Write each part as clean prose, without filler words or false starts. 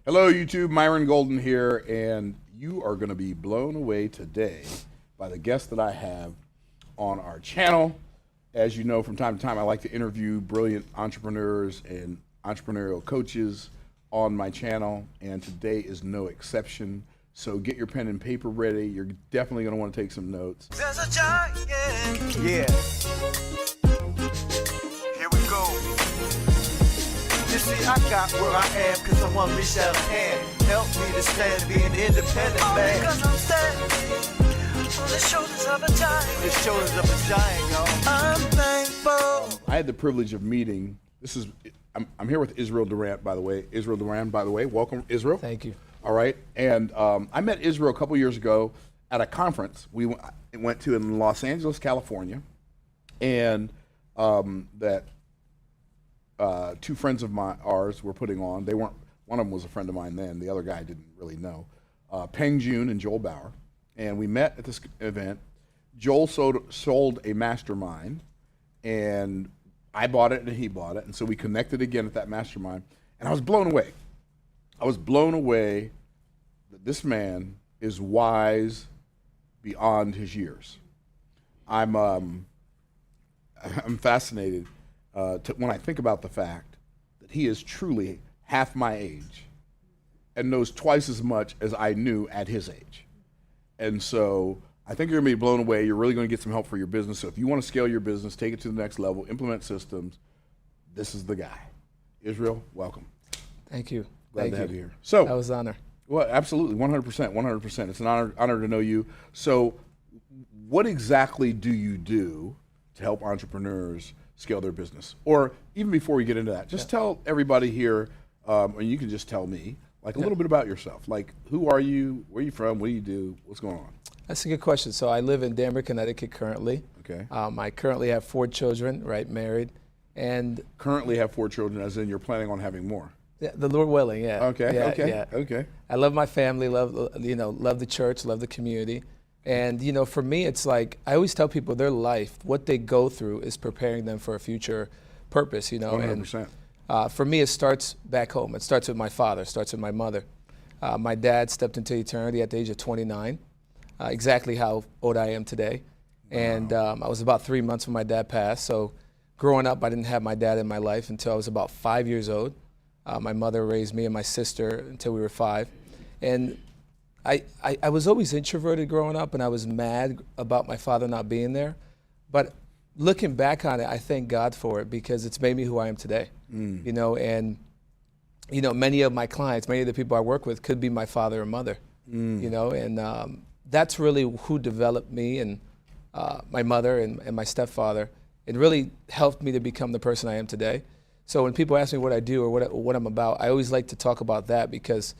Hello, YouTube. Myron Golden here, and you are going to be blown away today by the guest that I have on our channel. As you know, from time to time, I like to interview brilliant entrepreneurs and entrepreneurial coaches on my channel, and today is no exception. So get your pen and paper ready. You're definitely going to want to take some notes. There's a giant. Yeah. Here we go. You see, I got where I am because someone reached out a hand. Help me to stand, be an independent man. Because I'm standing on the shoulders of a giant. The shoulders of a giant, y'all. I'm thankful. I had the privilege of meeting, I'm here with Israel Durant, by the way. Israel Durant, by the way. Welcome, Israel. Thank you. All right. And I met Israel a couple years ago at a conference we went to in Los Angeles, California. And that two friends of ours were putting on. They weren't, one of them was a friend of mine then. The other guy I didn't really know. Peng Joon and Joel Bauer. And we met at this event. Joel sold a mastermind, and I bought it and he bought it. And so we connected again at that mastermind. And I was blown away. I was blown away that this man is wise beyond his years. I'm fascinated when I think about the fact that he is truly half my age and knows twice as much as I knew at his age. And so I think you're going to be blown away. You're really going to get some help for your business. So if you want to scale your business, take it to the next level, implement systems, this is the guy. Israel, welcome. Thank you. Glad to have you here. So that was an honor. Well, absolutely, 100%, 100%. It's an honor to know you. So what exactly do you do to help entrepreneurs scale their business? Or even before we get into that, just tell everybody here, and you can just tell me, like a little bit about yourself. Like, who are you? Where are you from? What do you do? What's going on? That's a good question. So I live in Danbury, Connecticut currently. Okay. I currently have 4 children, right, married. And currently have 4 children, as in you're planning on having more. Yeah, the Lord willing, yeah. Okay, yeah, okay, yeah. okay. I love my family, love the church, love the community. And, for me, it's like, I always tell people their life, what they go through is preparing them for a future purpose, 100%. And for me, it starts back home. It starts with my father, it starts with my mother. My dad stepped into eternity at the age of 29, exactly how old I am today. Wow. And I was about 3 months when my dad passed. So growing up, I didn't have my dad in my life until I was about 5 years old. My mother raised me and my sister until we were 5. And I was always introverted growing up, and I was mad about my father not being there. But looking back on it, I thank God for it because it's made me who I am today. And many of my clients, many of the people I work with could be my father or mother, and that's really who developed me, and my mother and my stepfather. It really helped me to become the person I am today. So when people ask me what I do or what I'm about, I always like to talk about that because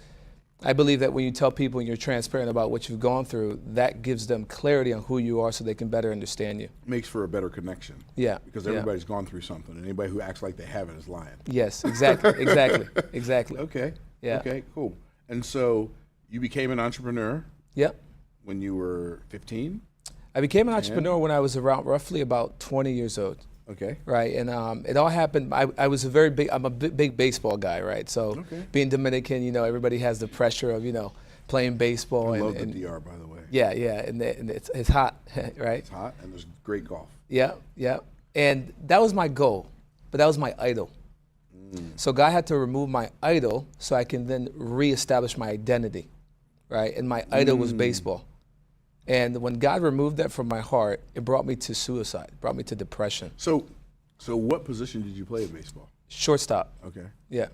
I believe that when you tell people and you're transparent about what you've gone through, that gives them clarity on who you are so they can better understand you. Makes for a better connection. Yeah. Because everybody's gone through something, and anybody who acts like they haven't is lying. Yes, exactly, exactly. Okay. Yeah. Okay, cool. And so you became an entrepreneur. Yep. When you were 15? I became an entrepreneur when I was around roughly about 20 years old. Okay. Right, and it all happened. I'm a big baseball guy, right? So being Dominican, everybody has the pressure of playing baseball. I love the DR, by the way. Yeah, and it's hot, right? It's hot, and there's great golf. Yeah, and that was my goal, but that was my idol. So God had to remove my idol so I can then reestablish my identity, right? And my idol was baseball. And when God removed that from my heart, it brought me to suicide, brought me to depression. So what position did you play in baseball? Shortstop. Okay. Yeah.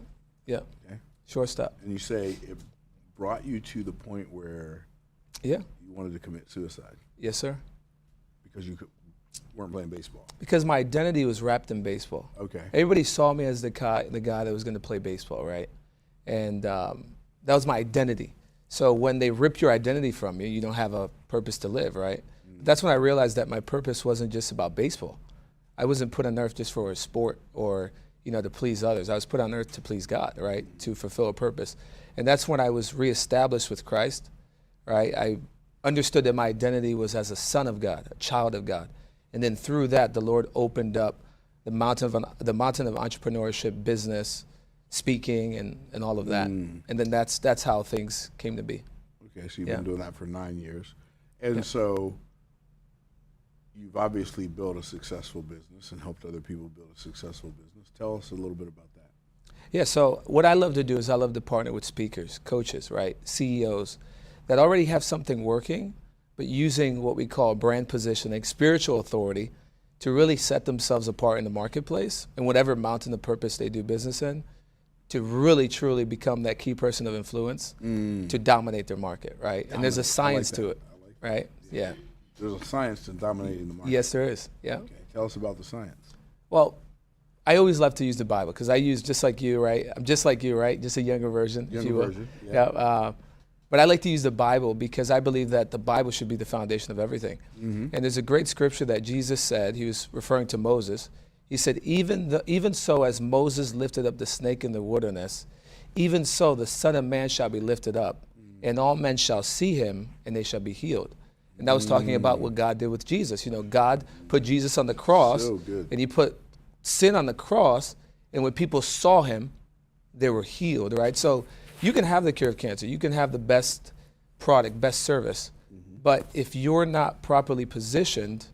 Okay. Shortstop. And you say it brought you to the point where you wanted to commit suicide. Yes, sir. Because you weren't playing baseball. Because my identity was wrapped in baseball. Okay. Everybody saw me as the guy that was going to play baseball, right? And that was my identity. So when they rip your identity from you, you don't have a purpose to live, right? That's when I realized that my purpose wasn't just about baseball. I wasn't put on earth just for a sport or, to please others. I was put on earth to please God, right? To fulfill a purpose. And that's when I was reestablished with Christ, right? I understood that my identity was as a son of God, a child of God. And then through that, the Lord opened up the mountain of entrepreneurship, business, speaking and all of that. And then that's how things came to be. Okay, so you've Yeah. been doing that for 9 years. And so you've obviously built a successful business and helped other people build a successful business. Tell us a little bit about that. Yeah, so what I love to do is I love to partner with speakers, coaches, right, CEOs that already have something working, but using what we call brand positioning, spiritual authority, to really set themselves apart in the marketplace and whatever mountain of purpose they do business in, to really truly become that key person of influence to dominate their market, right? And there's a science to it, right? Yeah. There's a science to dominating the market. Yes, there is. Yeah. Okay, tell us about the science. Well, I always love to use the Bible because I use just like you, right? I'm just like you, right? Just a younger version, if you will. Version, yeah. But I like to use the Bible because I believe that the Bible should be the foundation of everything. And there's a great scripture that Jesus said. He was referring to Moses. He said, even so as Moses lifted up the snake in the wilderness, even so the Son of Man shall be lifted up, and all men shall see him, and they shall be healed. And that was talking about what God did with Jesus. You know, God put Jesus on the cross, So good. and he put sin on the cross, and when people saw him, they were healed, right? So you can have the cure of cancer. You can have the best product, best service. But if you're not properly positioned,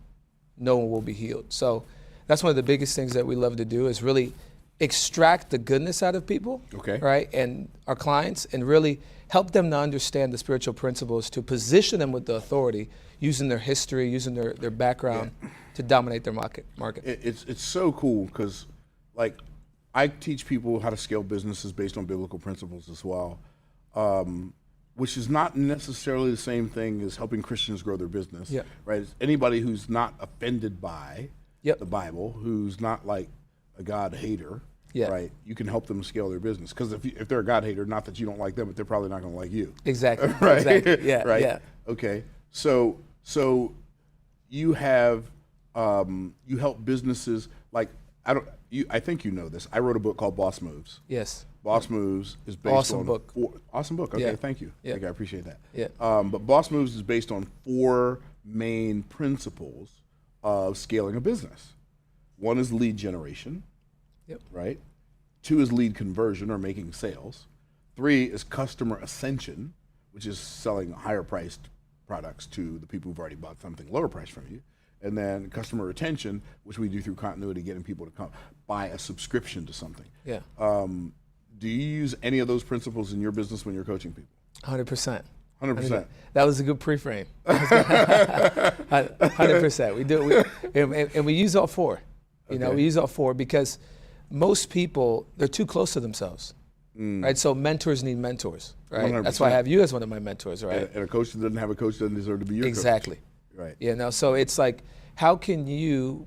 no one will be healed. So that's one of the biggest things that we love to do is really extract the goodness out of people, Okay. right? And our clients, and really help them to understand the spiritual principles, to position them with the authority, using their history, using their background to dominate their market. It's so cool because, like, I teach people how to scale businesses based on biblical principles as well, which is not necessarily the same thing as helping Christians grow their business. Yeah. Right? It's anybody who's not offended by Yep. the Bible, who's not like a God hater. Yeah. Right? You can help them scale their business because if they're a God hater, not that you don't like them, but they're probably not going to like you. Exactly. Right. Exactly. Yeah. Right. Yeah. Okay. So you have you help businesses like I think you know this. I wrote a book called Boss Moves. Yes. Boss Moves is based Awesome on book. Awesome book. Okay, Yeah. thank you. Yeah. Okay, I appreciate that. Yeah. But Boss Moves is based on 4 main principles of scaling a business. 1 is lead generation. Yep. Right. 2 is lead conversion or making sales. 3 is customer ascension, which is selling higher priced products to the people who've already bought something lower priced from you. And then customer retention, which we do through continuity, getting people to come buy a subscription to something. Yeah. Do you use any of those principles in your business when you're coaching people? 100%. 100%. That was a good pre-frame. 100%. We do, and we use all 4. You know, Okay. we use all 4 because most people, they're too close to themselves, right? So mentors need mentors, right? That's why I 100%. have you as one of my mentors, right? And a coach that doesn't have a coach doesn't deserve to be your Exactly. coach. Right. You know, so it's like, how can you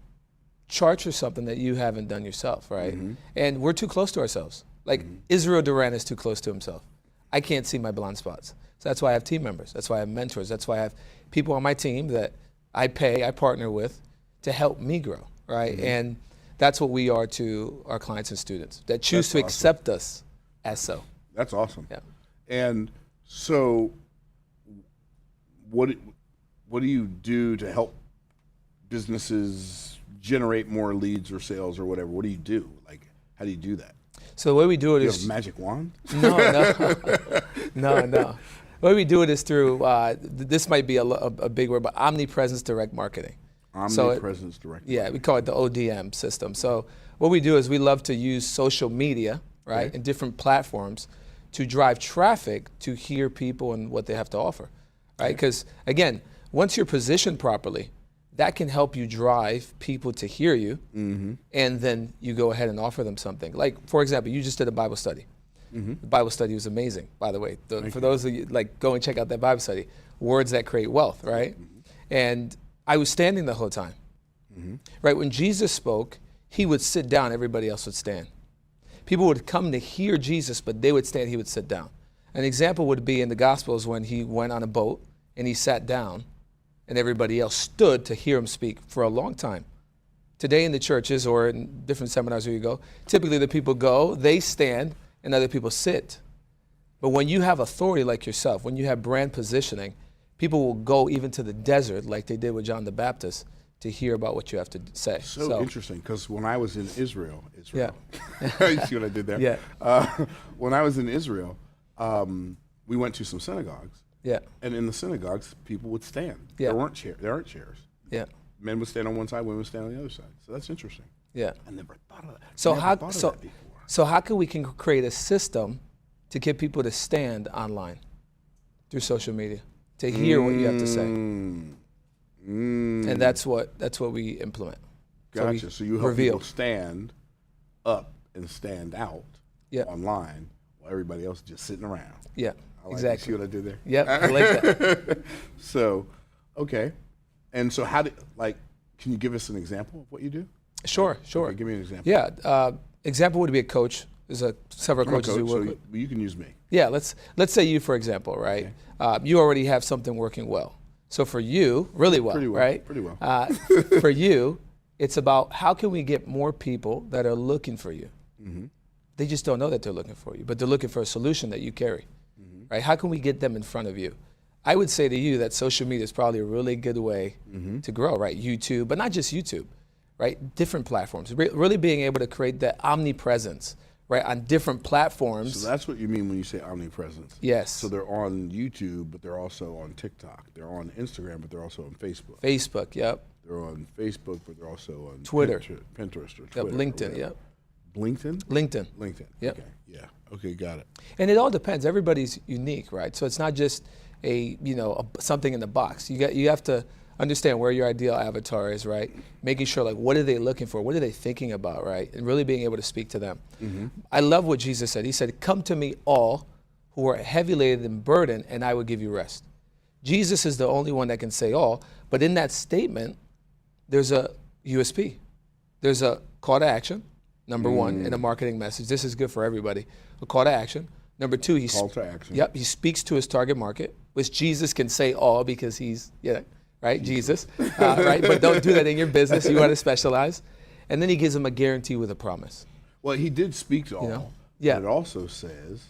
charge for something that you haven't done yourself, right? And we're too close to ourselves. Like Israel Duran is too close to himself. I can't see my blind spots. So that's why I have team members. That's why I have mentors. That's why I have people on my team that I partner with to help me grow, right? And that's what we are to our clients and students that choose to accept us as so. That's awesome. Yeah. And so what do you do to help businesses generate more leads or sales or whatever? What do you do? Like, how do you do that? So the way we do it You is have a magic wand? no. The way we do it is through this might be a big word, but omnipresence direct marketing. Omnipresence direct. Yeah, we call it the ODM system. So what we do is we love to use social media, right, Okay. and different platforms to drive traffic to hear people and what they have to offer, right? Because again, once you're positioned properly, that can help you drive people to hear you, and then you go ahead and offer them something. Like, for example, you just did a Bible study. The Bible study was amazing, by the way. For those of you, like, go and check out that Bible study, Words That Create Wealth, right? And I was standing the whole time, right? When Jesus spoke, he would sit down, everybody else would stand. People would come to hear Jesus, but they would stand, he would sit down. An example would be in the Gospels when he went on a boat and he sat down, and everybody else stood to hear him speak for a long time. Today in the churches or in different seminars where you go, typically the people go, they stand, and other people sit. But when you have authority like yourself, when you have brand positioning, people will go even to the desert like they did with John the Baptist to hear about what you have to say. So interesting, because when I was in Israel, you see what I did there? Yeah. When I was in Israel, we went to some synagogues. Yeah. And in the synagogues, people would stand. Yeah. There aren't chairs. Yeah. Men would stand on one side, women would stand on the other side. So that's interesting. Yeah. I never thought of that. So Never thought of that before. so how can we create a system to get people to stand online through social media to hear what you have to say? And that's what we implement. Gotcha. So you help reveal. people stand up and stand out online while everybody else is just sitting around. Yeah. I like Exactly. See what I did there? Yep. I like that. So, okay. And so can you give us an example of what you do? Sure. Okay, give me an example. Yeah. Example would be a coach. There's several I'm a coaches we coach, work so with. you can use me. Yeah. Let's say you, for example, right? Okay. You already have something working well. So for you, really well, Pretty well, right? pretty well. For you, it's about how can we get more people that are looking for you. Mm-hmm. They just don't know that they're looking for you, but they're looking for a solution that you carry, right? How can we get them in front of you? I would say to you that social media is probably a really good way to grow, right? YouTube, but not just YouTube, right? Different platforms, really being able to create that omnipresence, right? On different platforms. So that's what you mean when you say omnipresence. Yes. So they're on YouTube, but they're also on TikTok. They're on Instagram, but they're also on Facebook. Facebook, yep. They're on Facebook, but they're also on Twitter. Pinterest or Twitter. Yep, or LinkedIn, whatever. yep. LinkedIn? LinkedIn. LinkedIn. Yep. Okay. Yeah. Okay. Got it. And it all depends. Everybody's unique, right? So it's not just something in the box. You have to understand where your ideal avatar is, right? Making sure, like, what are they looking for? What are they thinking about, right? And really being able to speak to them. I love what Jesus said. He said, "Come to me all who are heavy laden and burdened, and I will give you rest." Jesus is the only one that can say all, but in that statement, there's a USP. There's a call to action, number one, in a marketing message. This is good for everybody. A call to action. Number two, Call to action. Yep, he speaks to his target market, which Jesus can say all because he's, right, Jesus, right? But don't do that in your business. You want to specialize. And then he gives them a guarantee with a promise. Well, he did speak to all. know? Yeah. But it also says,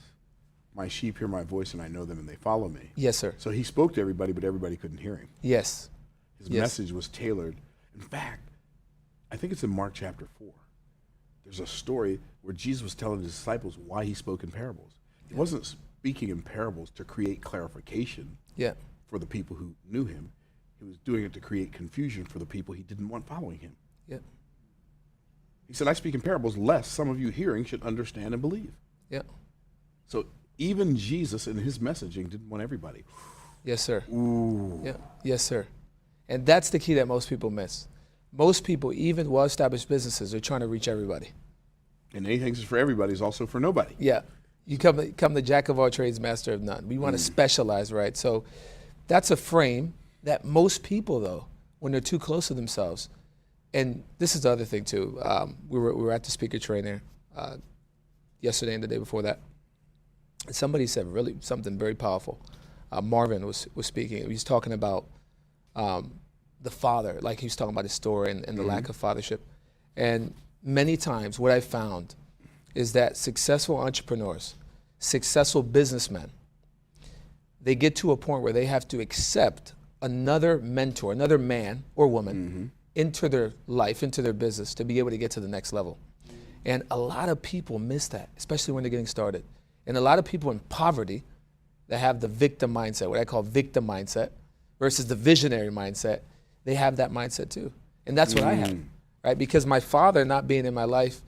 "My sheep hear my voice, and I know them, and they follow me." Yes, sir. So he spoke to everybody, but everybody couldn't hear him. Yes. His Yes. message was tailored. In fact, I think it's in Mark chapter 4. There's a story where Jesus was telling his disciples why he spoke in parables. He wasn't speaking in parables to create clarification Yeah. for the people who knew him. He was doing it to create confusion for the people he didn't want following him. Yeah. He said, "I speak in parables, lest some of you hearing should understand and believe." Yeah. So even Jesus in his messaging didn't want everybody. Yes, sir. Ooh. Yeah. Yes, sir. And that's the key that most people miss. Most people, even well-established businesses, are trying to reach everybody. And anything that's for everybody is also for nobody. Yeah. You come the jack of all trades, master of none. We want to specialize, right? So that's a frame that most people, though, when they're too close to themselves, and this is the other thing, too. We were at the speaker trainer yesterday and the day before that. And somebody said really something very powerful. Marvin was speaking. He was talking about the father, like he was talking about his story and the lack of fathership. And many times what I found is that successful entrepreneurs, successful businessmen, they get to a point where they have to accept another mentor, another man or woman into their life, into their business to be able to get to the next level. And a lot of people miss that, especially when they're getting started. And a lot of people in poverty that have the victim mindset, what I call victim mindset, versus the visionary mindset, they have that mindset too. And that's what I have, right? Because my father not being in my life,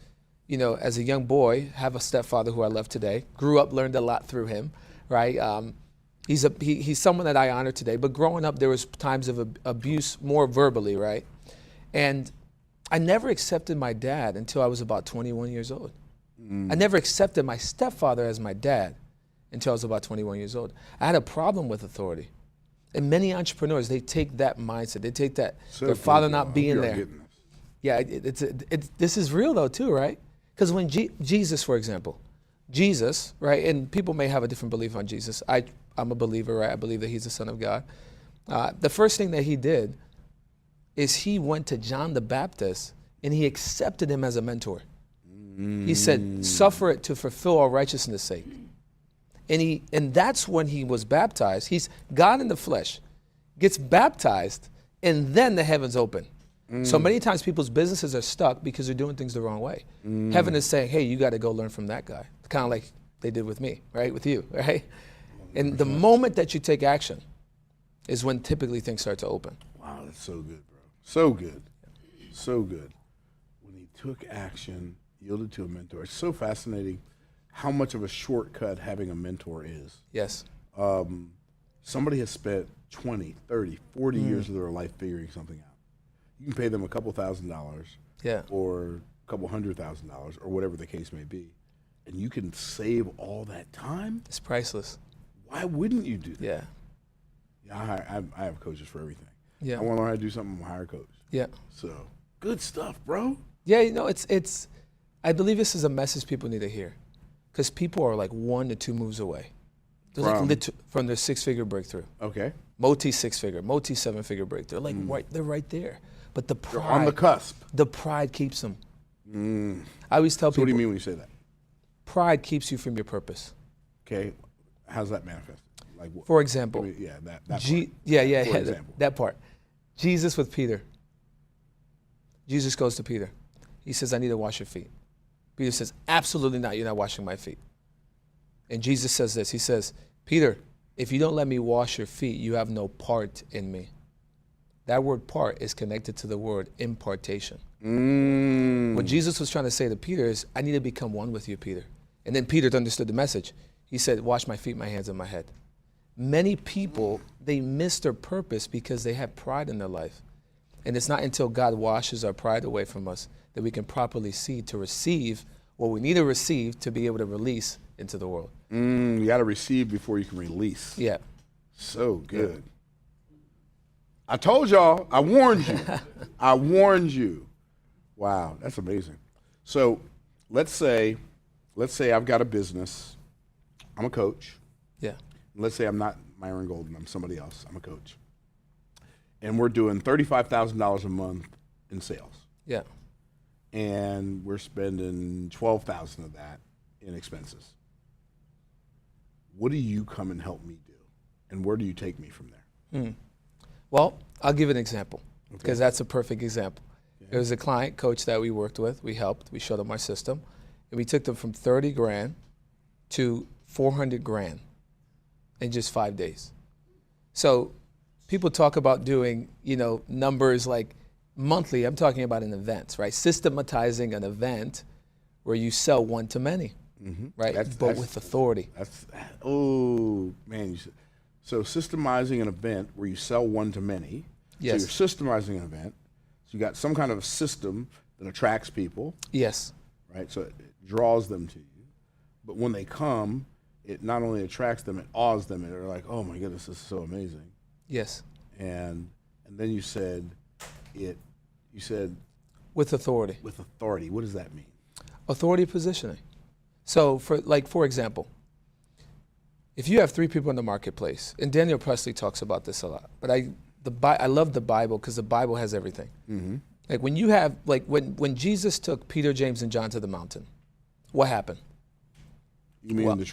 as a young boy, have a stepfather who I love today, grew up, learned a lot through him, right? He's someone that I honor today, but growing up, there was times of abuse, more verbally, right? And I never accepted my dad until I was about 21 years old. I never accepted my stepfather as my dad until I was about 21 years old. I had a problem with authority. And many entrepreneurs, they take that mindset. They take that, their father not being there. Yeah, this is real though too, right? Because when Jesus, for example, Jesus, right, and people may have a different belief on Jesus. I'm a believer, right? I believe that he's the Son of God. The first thing that he did is he went to John the Baptist and he accepted him as a mentor. He said, "Suffer it to fulfill all righteousness' sake." And that's when he was baptized. He's God in the flesh, gets baptized, and then the heavens open. So many times people's businesses are stuck because they're doing things the wrong way. Heaven is saying, hey, you got to go learn from that guy. Kind of like they did with me, right? With you, right? And the moment that you take action is when typically things start to open. Wow, that's so good, bro. So good. So good. When he took action, yielded to a mentor. It's so fascinating how much of a shortcut having a mentor is. Yes. Somebody has spent 20, 30, 40 years of their life figuring something out. You can pay them a couple $1,000s Yeah. or a couple $100,000 or whatever the case may be, and you can save all that time. It's priceless. Why wouldn't you do that? Yeah. Yeah, I have coaches for everything. Yeah. I want to learn how to do something, I'm gonna hire a coach. Yeah. So good stuff, bro. Yeah, you know, it's I believe this is a message people need to hear. Because people are like 1 to 2 moves away. They're from their 6-figure breakthrough. Okay. Multi 6-figure, multi 7-figure breakthrough. Like they're right there. But the pride, They're on the cusp. the pride keeps them. I always tell So what do people, you mean when you say that? pride keeps you from your purpose. Okay. How's that manifest? Like what? For example, I mean, yeah, that part. For example. that part. Jesus with Peter. Jesus goes to Peter. He says, I need to wash your feet. Peter says, absolutely not. You're not washing my feet. And Jesus says this. He says, Peter, if you don't let me wash your feet, you have no part in me. That word part is connected to the word impartation. What Jesus was trying to say to Peter is, I need to become one with you, Peter. And then Peter understood the message. He said, wash my feet, my hands, and my head. Many people, they miss their purpose because they have pride in their life. And it's not until God washes our pride away from us that we can properly see to receive what we need to receive to be able to release into the world. You got to receive before you can release. Yeah. So good. I told y'all. I warned you. I warned you. Wow, that's amazing. So let's say I've got a business. I'm a coach. Yeah. Let's say I'm not Myron Golden. I'm somebody else. I'm a coach. And we're doing $35,000 a month in sales. Yeah. And we're spending $12,000 of that in expenses. What do you come and help me do? And where do you take me from there? Well, I'll give an example because that's a perfect example. There was a client coach that we worked with. We helped. We showed them our system. And we took them from 30 grand to 400 grand in just 5 days. So people talk about doing, numbers like monthly. I'm talking about an event, right? Systematizing an event where you sell one to many, right? But with authority. So systemizing an event where you sell one to many. Yes. So you're systemizing an event. So you got some kind of system that attracts people. Yes. Right? So it draws them to you. But when they come, it not only attracts them, it awes them. And they're like, oh my goodness, this is so amazing. Yes. And then you said with authority. With authority. What does that mean? Authority positioning. So for example, if you have 3 people in the marketplace, and Daniel Presley talks about this a lot, but I love the Bible because the Bible has everything. Like when you have, when Jesus took Peter, James, and John to the mountain, what happened? You mean the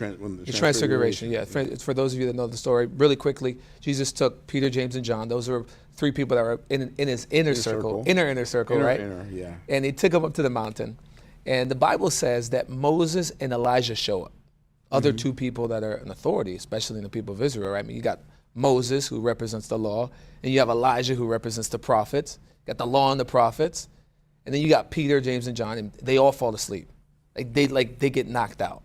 Transfiguration? Yeah. For those of you that know the story, really quickly, Jesus took Peter, James, and John. Those were 3 people that were in his inner circle, right? Yeah. And he took them up to the mountain. And the Bible says that Moses and Elijah show up. Other 2 people that are in authority, especially in the people of Israel, right? I mean, you got Moses, who represents the law, and you have Elijah, who represents the prophets. You got the law and the prophets. And then you got Peter, James, and John, and they all fall asleep. They get knocked out.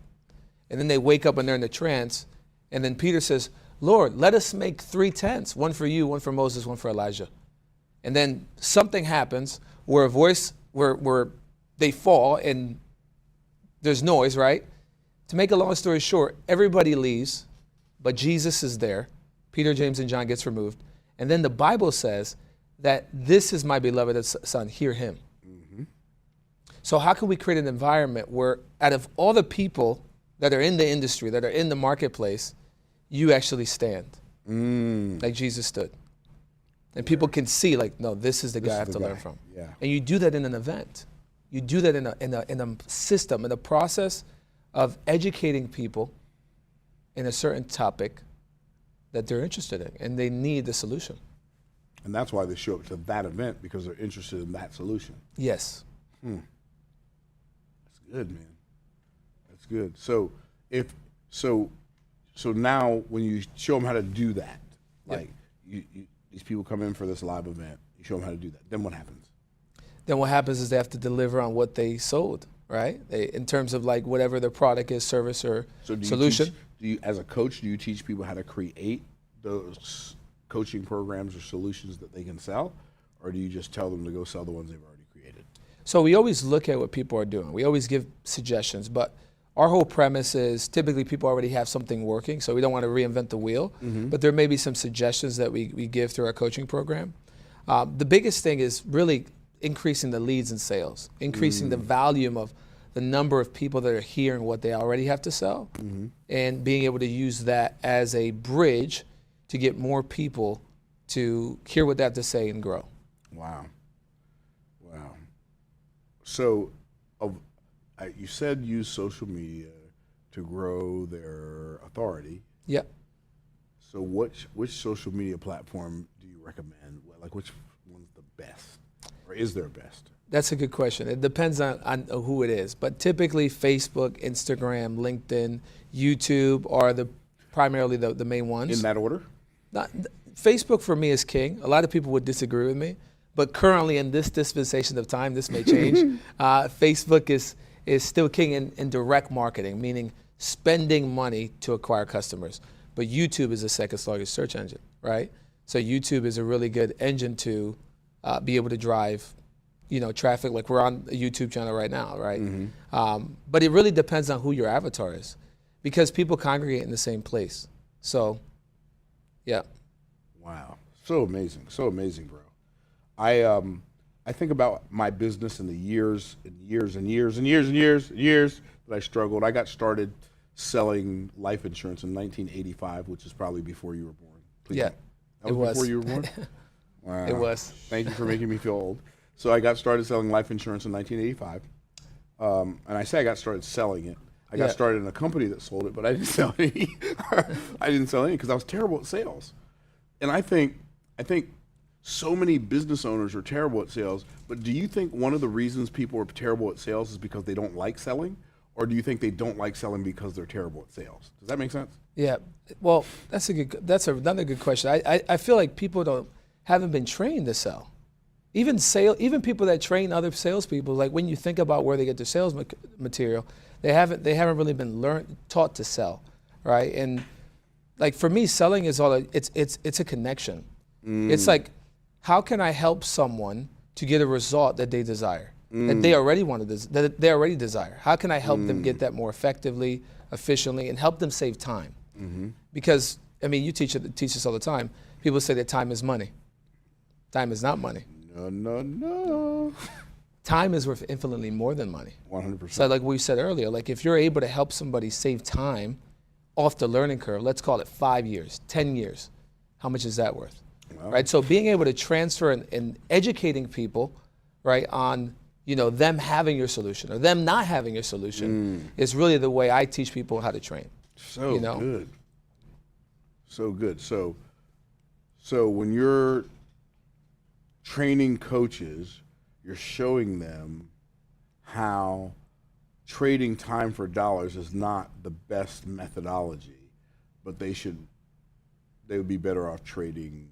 And then they wake up and they're in the trance. And then Peter says, Lord, let us make 3 tents, one for you, one for Moses, one for Elijah. And then something happens where where they fall and there's noise, right? To make a long story short, everybody leaves, but Jesus is there. Peter, James, and John gets removed. And then the Bible says that this is my beloved son, hear him. So how can we create an environment where out of all the people that are in the industry, that are in the marketplace, you actually stand like Jesus stood. And people can see, no, this is the guy I have to learn from. Yeah. And you do that in an event. You do that in a system, in a process of educating people in a certain topic that they're interested in, and they need the solution. And that's why they show up to that event, because they're interested in that solution. Yes. That's good, man. That's good. So so now when you show them how to do that, like these people come in for this live event, you show them how to do that. Then what happens? Then what happens is they have to deliver on what they sold, right? In terms of like whatever their product is, service, or So do you solution. teach, as a coach, do you teach people how to create those coaching programs or solutions that they can sell, or do you just tell them to go sell the ones they've already created? So we always look at what people are doing. We always give suggestions, but our whole premise is typically people already have something working, so we don't want to reinvent the wheel, but there may be some suggestions that we give through our coaching program. The biggest thing is really increasing the leads and sales, increasing the volume of the number of people that are hearing what they already have to sell, and being able to use that as a bridge to get more people to hear what they have to say and grow. Wow. So, you said use social media to grow their authority. Yeah. So which social media platform do you recommend? Like which one's the best? Or is there a best? That's a good question. It depends on who it is, but typically Facebook, Instagram, LinkedIn, YouTube are primarily the main ones. In that order? Facebook for me is king. A lot of people would disagree with me, but currently in this dispensation of time, this may change. Facebook is still king in direct marketing, meaning spending money to acquire customers. But YouTube is the second largest search engine, right? So YouTube is a really good engine to be able to drive, traffic. Like we're on a YouTube channel right now, right? But it really depends on who your avatar is, because people congregate in the same place. So, yeah. Wow, so amazing, bro. I think about my business and the years that I struggled. I got started selling life insurance in 1985, which is probably before you were born. Please. Yeah, That was before you were born? Wow. It was. Thank you for making me feel old. So I got started selling life insurance in 1985. And I say I got started selling it. I got started in a company that sold it, but I didn't sell any. I didn't sell any because I was terrible at sales. And I think so many business owners are terrible at sales, but do you think one of the reasons people are terrible at sales is because they don't like selling? Or do you think they don't like selling because they're terrible at sales? Does that make sense? Yeah, well, that's another good question. I feel like people haven't been trained to sell. Even people that train other salespeople, like when you think about where they get their sales material, they haven't really been taught to sell, right? And like for me, selling is it's a connection. It's like, how can I help someone to get a result that they desire, that they already that they already desire? How can I help them get that more effectively, efficiently, and help them save time? Because you teach us all the time. People say that time is money. Time is not money. No. Time is worth infinitely more than money. 100%. So like we said earlier, like if you're able to help somebody save time off the learning curve, let's call it 5 years, 10 years, how much is that worth? Wow. Right. So being able to transfer and educating people, right, on them having your solution or them not having your solution is really the way I teach people how to train. So good. So good. So when you're training coaches, you're showing them how trading time for dollars is not the best methodology, but they would be better off trading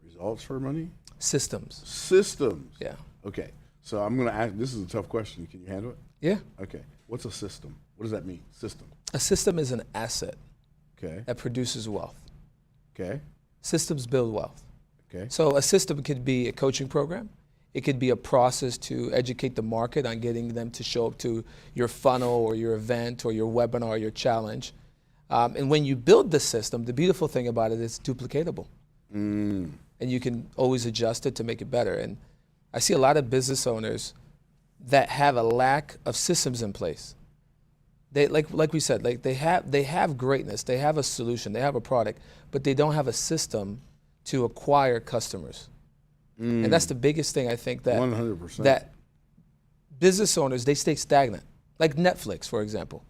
results for money? Systems. Yeah. Okay. So I'm going to ask, this is a tough question. Can you handle it? Yeah. Okay. What's a system? What does that mean? System. A system is an asset. Okay. That produces wealth. Okay. Systems build wealth. Okay. So a system could be a coaching program. It could be a process to educate the market on getting them to show up to your funnel or your event or your webinar or your challenge. And when you build the system, the beautiful thing about it is it's duplicatable. And you can always adjust it to make it better. And I see a lot of business owners that have a lack of systems in place. They like we said, like they have greatness, they have a solution, they have a product, but they don't have a system to acquire customers. And that's the biggest thing I think that 100%. that business owners, they stay stagnant. Like Netflix, for example.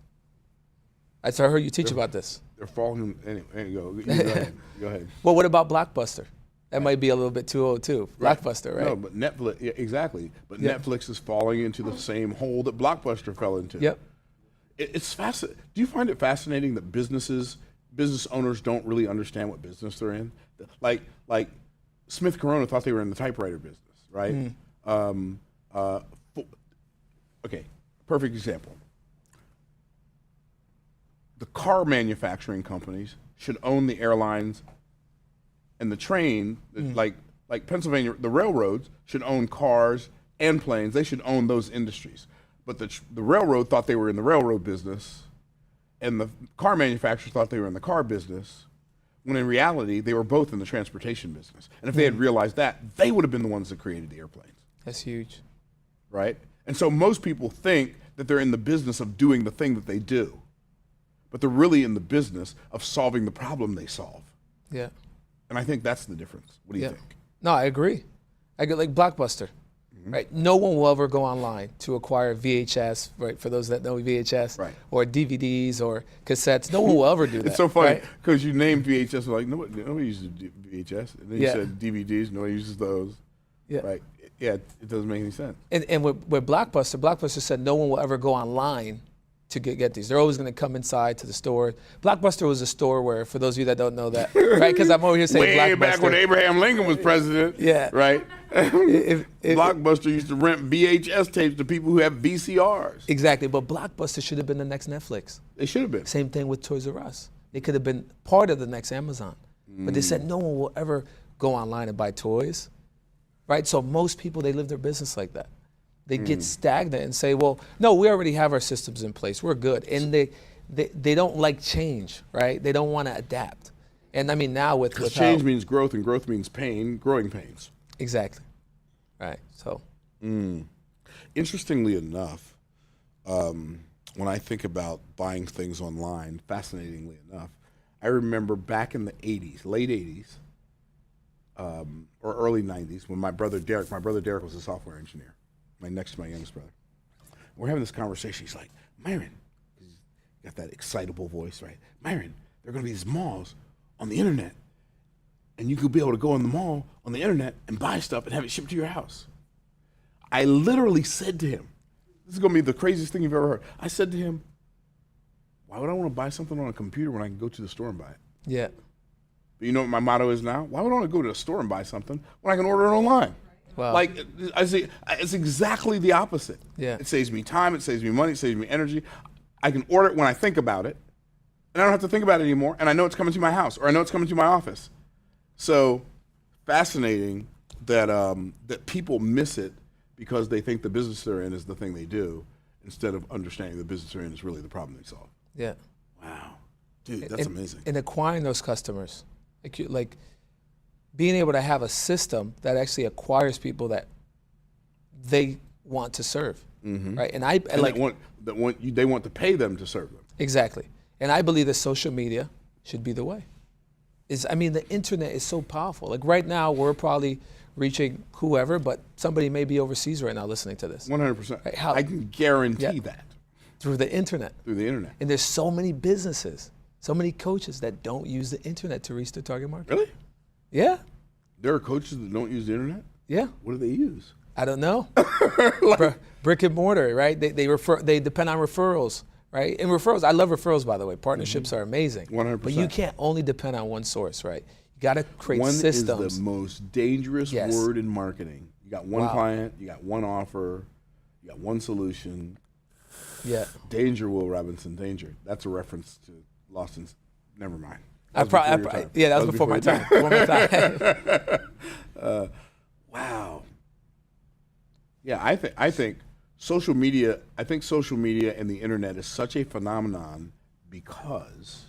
I heard you teach about this. They're falling. Anyway, go ahead. Go ahead. Well, what about Blockbuster? That might be a little bit too old too. Blockbuster, right? No, but Netflix, yeah, exactly. But Yeah. Netflix is falling into the same hole that Blockbuster fell into. Yep. It's fascinating. Do you find it fascinating that business owners don't really understand what business they're in? Like Smith Corona thought they were in the typewriter business, right? Okay, perfect example. The car manufacturing companies should own the airlines and the train, like Pennsylvania, the railroads should own cars and planes. They should own those industries. But the railroad thought they were in the railroad business, and the car manufacturers thought they were in the car business, when in reality, they were both in the transportation business. And if they had realized that, they would have been the ones that created the airplanes, That's huge. right? And so most people think that they're in the business of doing the thing that they do, but they're really in the business of solving the problem they solve. Yeah. And I think that's the difference. What do you Yeah. think? No, I agree. I get like Blockbuster, right? No one will ever go online to acquire VHS, right? For those that know VHS, Right. or DVDs or cassettes. No one will ever do that. It's so funny right? because you named VHS, like nobody uses VHS, and then you Yeah. said DVDs, nobody uses those, Yeah. right? Yeah, it doesn't make any sense. And with Blockbuster said no one will ever go online to get these. They're always going to come inside to the store. Blockbuster was a store where, for those of you that don't know that, right? Because I'm over here saying Way Blockbuster. back when Abraham Lincoln was president, Yeah. right? If- Blockbuster used to rent VHS tapes to people who have VCRs. Exactly, but Blockbuster should have been the next Netflix. They should have been. Same thing with Toys R Us. It could have been part of the next Amazon. But they said no one will ever go online and buy toys, right? So most people, they live their business like that. They get stagnant and say, well, no, we already have our systems in place. We're good. And they don't like change, right? They don't want to adapt. And I mean, now with how, Change means growth, and growth means pain, growing pains. exactly, right? So Interestingly enough, when I think about buying things online, fascinatingly enough, I remember back in the 80s, late 80s, or early 90s, when my brother Derek was a software engineer, next to my youngest brother. We're having this conversation. He's like, Myron, he's got that excitable voice, right? Myron, there are going to be these malls on the internet, and you could be able to go in the mall on the internet and buy stuff and have it shipped to your house. I literally said to him, this is going to be the craziest thing you've ever heard. I said to him, why would I want to buy something on a computer when I can go to the store and buy it? yeah, But you know what my motto is now? Why would I want to go to the store and buy something when I can order it online? Wow. Like, I see, it's exactly the opposite. Yeah. It saves me time, it saves me money, it saves me energy. I can order it when I think about it, and I don't have to think about it anymore, and I know it's coming to my house, or I know it's coming to my office. So, fascinating that that people miss it because they think the business they're in is the thing they do, instead of understanding the business they're in is really the problem they solve. yeah. Wow. Dude, that's amazing. And acquiring those customers, like being able to have a system that actually acquires people that they want to serve, right? And And they want to pay them to serve them. exactly. And I believe that social media should be the way. The internet is so powerful. Like right now, we're probably reaching whoever, but somebody may be overseas right now listening to this 100%. Right, how- I can guarantee Yeah. that through the internet. through the internet. And there's so many businesses, so many coaches that don't use the internet to reach their target market. Really? Yeah, There are coaches that don't use the internet? yeah. What do they use? I don't know. Brick and mortar, right? They depend on referrals, right? And referrals, I love referrals, by the way. Partnerships are amazing. 100%. But you can't only depend on one source, right? You got to create One systems. is the most dangerous Yes. word in marketing. You got one Wow. client, you got one offer, you got one solution. Yeah. Danger, Will Robinson, danger. That's a reference to Lawson's. Never mind. That was before my your time. Before my time. Wow. Yeah, I think social media. I think social media and the internet is such a phenomenon because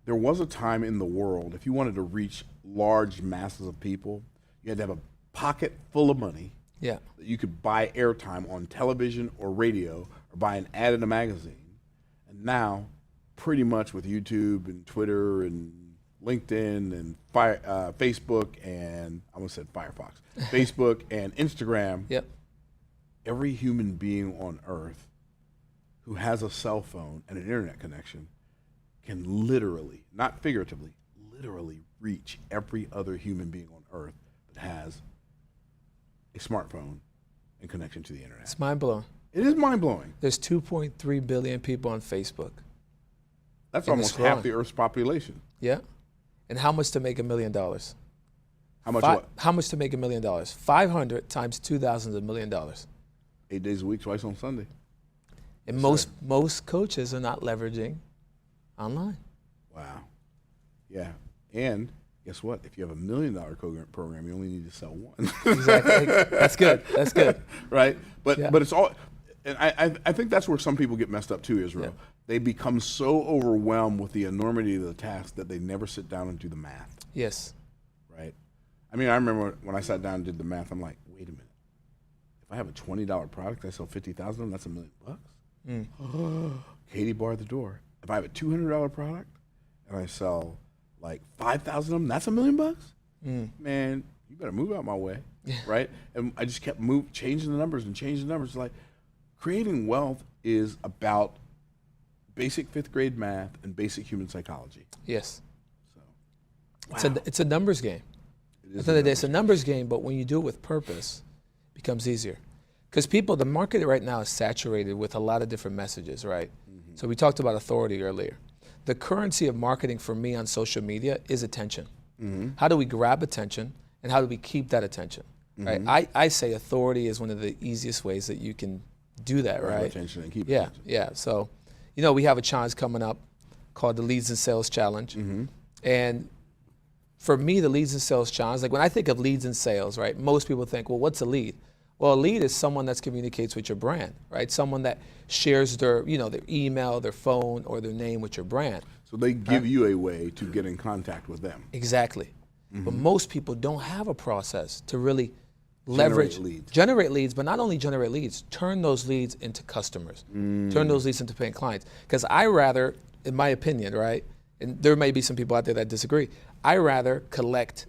there was a time in the world, if you wanted to reach large masses of people, you had to have a pocket full of money Yeah. that you could buy airtime on television or radio or buy an ad in a magazine. And now, pretty much with YouTube and Twitter and LinkedIn and Facebook and I almost said Firefox, Facebook and Instagram, Yep. every human being on earth who has a cell phone and an internet connection can literally, not figuratively, literally reach every other human being on earth that has a smartphone and connection to the internet. It's mind blowing. It is mind blowing. There's 2.3 billion people on Facebook. That's And almost it's growing. half the Earth's population. Yeah. And how much to make $1 million? How much what? How much to make $1 million? 500 times 2,000 is $1 million. 8 days a week, twice on Sunday. And most coaches are not leveraging online. Wow. Yeah. And guess what? If you have $1 million program, you only need to sell one. Exactly. That's good. That's good. Right? But Yeah. but it's all, and I think that's where some people get messed up too, Israel. Yeah. They become so overwhelmed with the enormity of the task that they never sit down and do the math. Yes. Right? I mean, I remember when I sat down and did the math, I'm like, wait a minute. If I have a $20 product, I sell 50,000 of them, that's $1 million. Katie barred the door. If I have a $200 product and I sell like 5,000 of them, that's $1 million? Man, you better move out my way, right? And I just kept changing the numbers and changing the numbers. Like, creating wealth is about basic 5th grade math and basic human psychology. Yes. So, It's a numbers game. At the end of the day, it's a numbers game, but when you do it with purpose, it becomes easier. Because the market right now is saturated with a lot of different messages, right? So we talked about authority earlier. The currency of marketing for me on social media is attention. How do we grab attention and how do we keep that attention, right? I say authority is one of the easiest ways that you can do that, grab right? attention and keep Yeah, attention. yeah. So, we have a challenge coming up called the Leads and Sales Challenge. And for me, the Leads and Sales Challenge, like when I think of leads and sales, right, most people think, well, what's a lead? Well, a lead is someone that communicates with your brand, right? Someone that shares their email, their phone, or their name with your brand. So they give you a way to get in contact with them. Exactly. But most people don't have a process to really Generate leverage, leads. generate leads, but not only generate leads, turn those leads into customers, turn those leads into paying clients. Because I rather, in my opinion, right, and there may be some people out there that disagree, I rather collect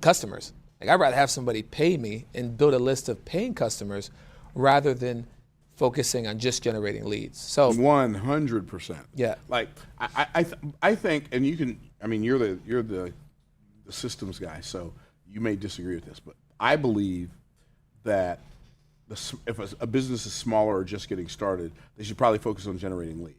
customers. Like, I'd rather have somebody pay me and build a list of paying customers rather than focusing on just generating leads. So 100%. Yeah. Like I think, and you can. I mean, you're the systems guy, so you may disagree with this, but I believe that if a business is smaller or just getting started, they should probably focus on generating leads.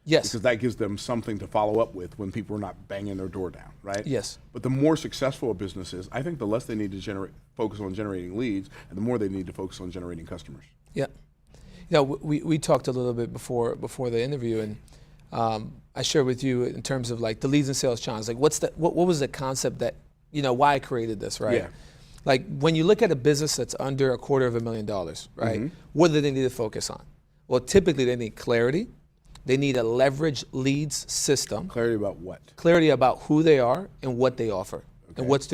yes, Because that gives them something to follow up with when people are not banging their door down, right? Yes. But the more successful a business is, I think the less they need to focus on generating leads, and the more they need to focus on generating customers. yeah. We talked a little bit before the interview, and I shared with you in terms of like the Leads and Sales Challenge. Like, what was the concept that why I created this, right? Yeah. Like, when you look at a business that's under $250,000, right? What do they need to focus on? Well, typically they need clarity. They need a leverage leads system. Clarity about what? Clarity about who they are and what they offer, and what's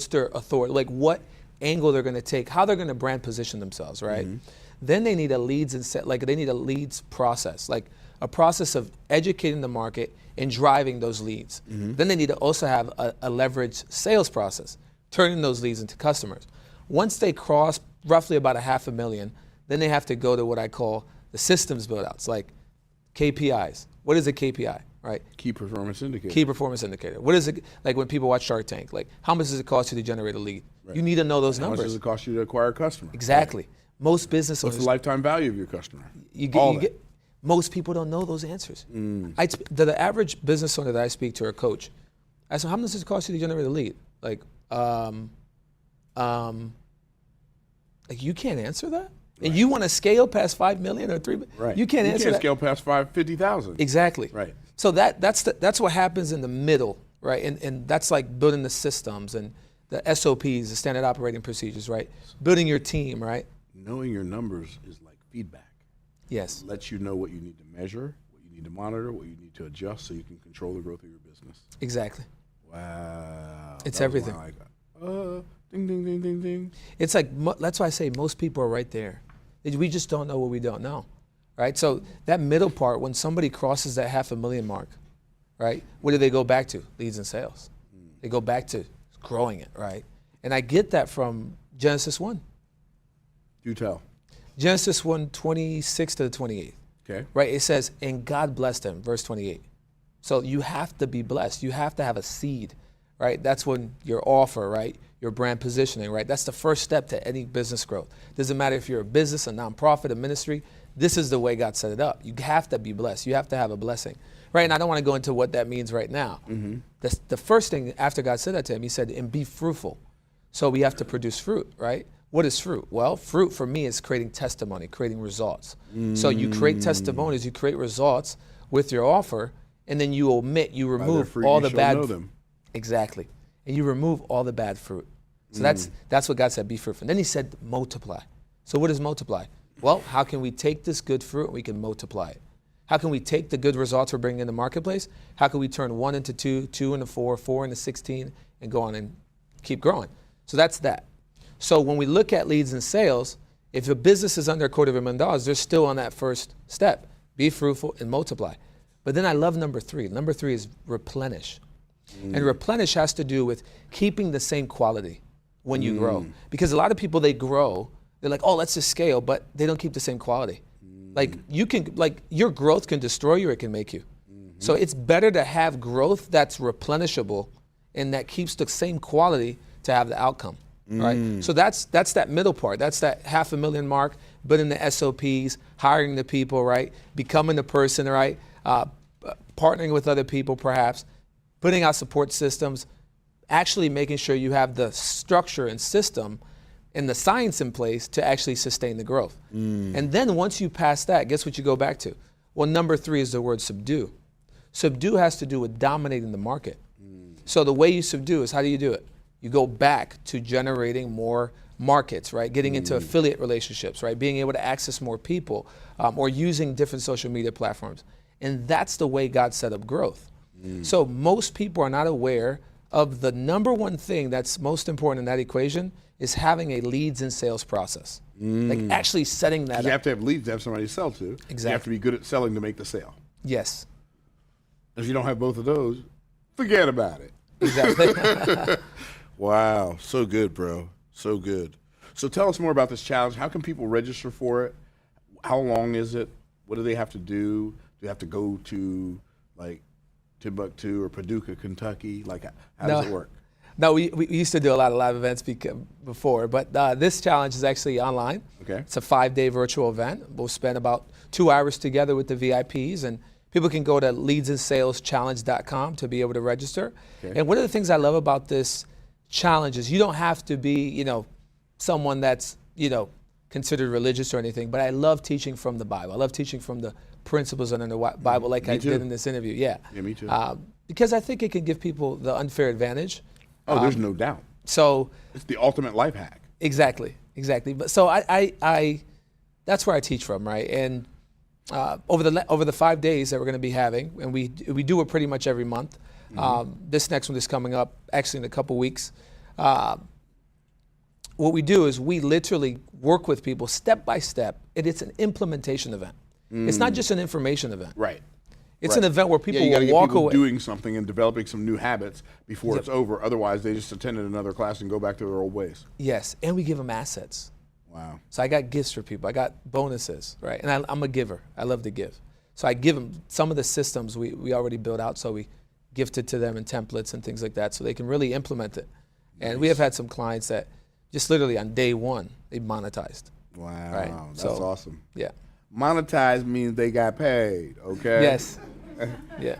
their authority, like what angle they're going to take, how they're going to brand position themselves, right? Then they need a they need a leads process, like a process of educating the market and driving those leads. Then they need to also have a leverage sales process, turning those leads into customers. Once they cross roughly about $500,000, then they have to go to what I call the systems build outs, like KPIs. What is a KPI, right? Key performance indicator. Key performance indicator. What is it, like when people watch Shark Tank, like how much does it cost you to generate a lead? Right. You need to know those How much numbers. does it cost you to acquire a customer? Exactly. Most business What's owners, the lifetime value of your customer? you get, most people don't know those answers. The average business owner that I speak to or coach, I said, how much does it cost you to generate a lead? Like you can't answer that? And you want to scale past 5 million or 3 million? Right. You can't answer that. scale past 50,000. Exactly. Right. So that's what happens in the middle, right? And that's like building the systems and the SOPs, the standard operating procedures, right? Building your team, right? Knowing your numbers is like feedback. Yes. It lets you know what you need to measure, what you need to monitor, what you need to adjust so you can control the growth of your business. Exactly. Wow. It's That was everything. Like, ding, ding, ding, ding, ding. It's like, that's why I say most people are right there. We just don't know what we don't know, right? So that middle part, when somebody crosses that $500,000 mark, right? What do they go back to? Leads and sales. They go back to growing it, right? And I get that from Genesis 1. Do tell. Genesis 1, 26 to 28, Okay. right? It says, and God blessed them, verse 28. So you have to be blessed. You have to have a seed, right? That's when your offer, right? Your brand positioning, right? That's the first step to any business growth. Doesn't matter if you're a business, a nonprofit, a ministry. This is the way God set it up. You have to be blessed. You have to have a blessing, right? And I don't want to go into what that means right now. The first thing after God said that to him, he said, and be fruitful. So we have to produce fruit, right? What is fruit? Well, fruit for me is creating testimony, creating results. So you create testimonies, you create results with your offer, and then you remove all the bad. Exactly. And you remove all the bad fruit. So that's what God said, be fruitful. And then he said, multiply. So what is multiply? Well, how can we take this good fruit and we can multiply it? How can we take the good results we're bringing in the marketplace? How can we turn 1 into 2, 2 into 4, 4 into 16, and go on and keep growing? So that's that. So when we look at leads and sales, if a business is under $250,000, they're still on that first step. Be fruitful and multiply. But then I love number 3. Number 3 is replenish. And replenish has to do with keeping the same quality when you grow. Because a lot of people, they grow, they're like, oh, let's just scale, but they don't keep the same quality. Like your growth can destroy you or it can make you. So it's better to have growth that's replenishable and that keeps the same quality to have the outcome, right? So that's that middle part. That's that $500,000 mark, building the SOPs, hiring the people, right? Becoming the person, right? Partnering with other people perhaps, putting out support systems, actually making sure you have the structure and system and the science in place to actually sustain the growth. And then once you pass that, guess what you go back to? Well, number 3 is the word subdue. Subdue has to do with dominating the market. So the way you subdue is, how do you do it? You go back to generating more markets, right? Getting into affiliate relationships, right? Being able to access more people, or using different social media platforms. And that's the way God set up growth. So most people are not aware of the number one thing that's most important in that equation is having a leads and sales process. Like actually setting that up. You have to have leads to have somebody to sell to. Exactly. You have to be good at selling to make the sale. Yes. If you don't have both of those, forget about it. Exactly. Wow. So good, bro. So good. So tell us more about this challenge. How can people register for it? How long is it? What do they have to do? Do they have to go to like Timbuktu or Paducah, Kentucky? Like, how does it work? No, we used to do a lot of live events before, but this challenge is actually online. Okay. It's a 5-day virtual event. We'll spend about 2 hours together with the VIPs, and people can go to leadsandsalschallenge.com to be able to register. Okay. And one of the things I love about this challenge is you don't have to be, someone that's, considered religious or anything, but I love teaching from the Bible. I love teaching from the principles under the Bible, like I did in this interview. Yeah, me too. Because I think it can give people the unfair advantage. Oh, there's no doubt. So it's the ultimate life hack. Exactly. But so I that's where I teach from, right? And over the 5 days that we're going to be having, and we do it pretty much every month. This next one is coming up actually in a couple weeks. What we do is we literally work with people step by step, and it's an implementation event. It's not just an information event. Right. It's an event where people you gotta will walk get people away doing something and developing some new habits before it's over. Otherwise, they just attended another class and go back to their old ways. Yes, and we give them assets. Wow. So I got gifts for people. I got bonuses, right? And I'm a giver. I love to give. So I give them some of the systems we already built out, so we gifted to them in templates and things like that so they can really implement it. And we have had some clients that just literally on day 1, they monetized. Wow, right? That's awesome. Yeah. Monetized means they got paid, okay? Yes. Yeah.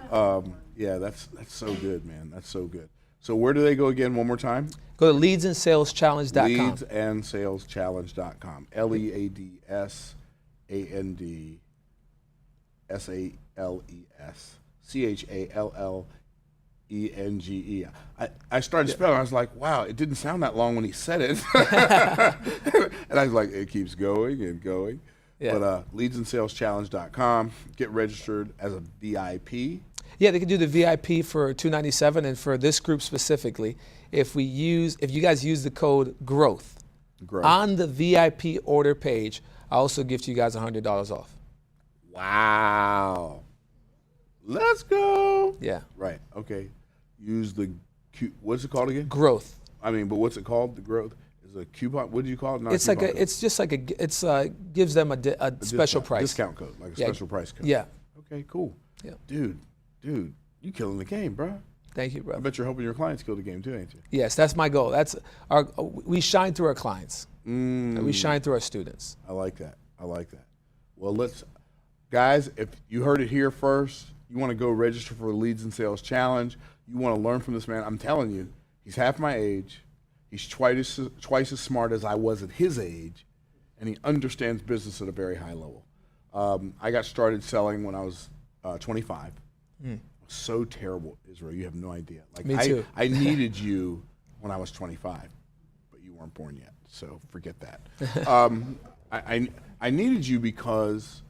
Yeah, that's so good, man. That's so good. So where do they go again one more time? Go to leadsandsalschallenge.com. Leadsandsalschallenge.com. LeadsandSalesChallenge. I started spelling. I was like, wow, it didn't sound that long when he said it. And I was like, it keeps going and going. Yeah. But leadsandsalschallenge.com. Get registered as a VIP. Yeah, they can do the VIP for $297, and for this group specifically, if you guys use the code GROWTH on the VIP order page, I also gift you guys $100 off. Wow. Let's go. Yeah. Right. Okay. Use the what's it called again? GROWTH. I mean, but what's it called? The growth is a coupon. What do you call it? Not it's like code. It's just like gives them a special price. Discount code, like a special price code. Yeah. Okay. Cool. Yeah. Dude, You killing the game, bro. Thank you, I brother. bet you're hoping your clients kill the game too, ain't you? Yes, that's my goal. We shine through our clients. We shine through our students. I like that. I like that. Well, guys, if you heard it here first, you want to go register for the Leads and Sales Challenge. You want to learn from this man. I'm telling you, he's half my age. He's twice as smart as I was at his age, and he understands business at a very high level. I got started selling when I was 25. I was so terrible, Israel. You have no idea. Like Me too. I needed you when I was 25, but you weren't born yet, so forget that. I needed you because,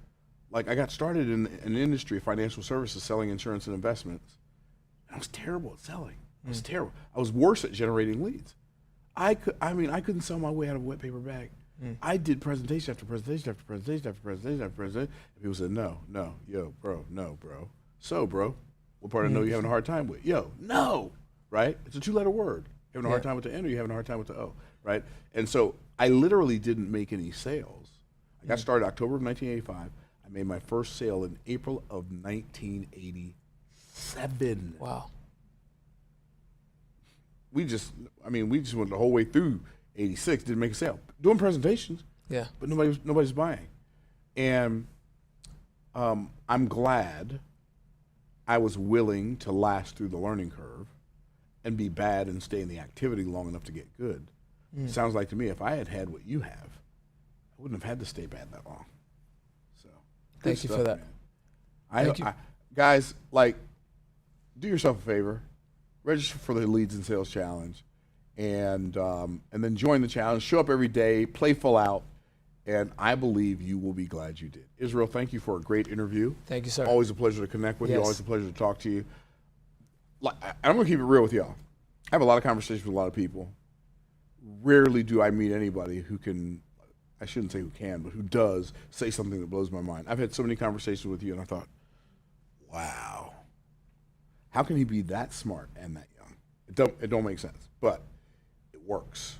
like, I got started in an industry of financial services, selling insurance and investments. And I was terrible at selling. I was terrible. I was worse at generating leads. I couldn't sell my way out of a wet paper bag. I did presentation after presentation after presentation after presentation after presentation. And people said, no, yo, bro, no, bro. So, bro, what part of no you having a hard time with? Yo, no, right? It's a 2-letter word. You having a hard time with the N or you having a hard time with the O, right? And so I literally didn't make any sales. I got started October of 1985. I made my first sale in April of 1987. Wow. We just went the whole way through 86, didn't make a sale. Doing presentations, Yeah. but nobody's buying. And I'm glad I was willing to last through the learning curve and be bad and stay in the activity long enough to get good. Sounds like to me, if I had had what you have, I wouldn't have had to stay bad that long. So good Thank you for stuff, that. man. Thank you. Guys, like, do yourself a favor, register for the Leads and Sales Challenge, and then join the challenge. Show up every day, play full out, and I believe you will be glad you did. Israel, thank you for a great interview. Thank you, sir. Always a pleasure to connect with you. Yes. Always a pleasure to talk to you. I'm going to keep it real with y'all. I have a lot of conversations with a lot of people. Rarely do I meet anybody who can, I shouldn't say who can, but who does say something that blows my mind. I've had so many conversations with you, and I thought, wow, how can he be that smart and that young? It don't make sense, but it works.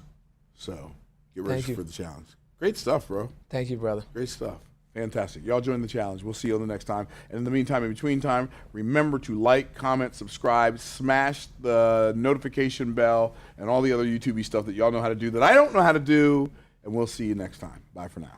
So get ready you. for the challenge. Great stuff, bro. Thank you, brother. Great stuff. Fantastic. Y'all join the challenge. We'll see you on the next time. And in the meantime, in between time, remember to like, comment, subscribe, smash the notification bell, and all the other YouTube stuff that y'all know how to do that I don't know how to do. And we'll see you next time. Bye for now.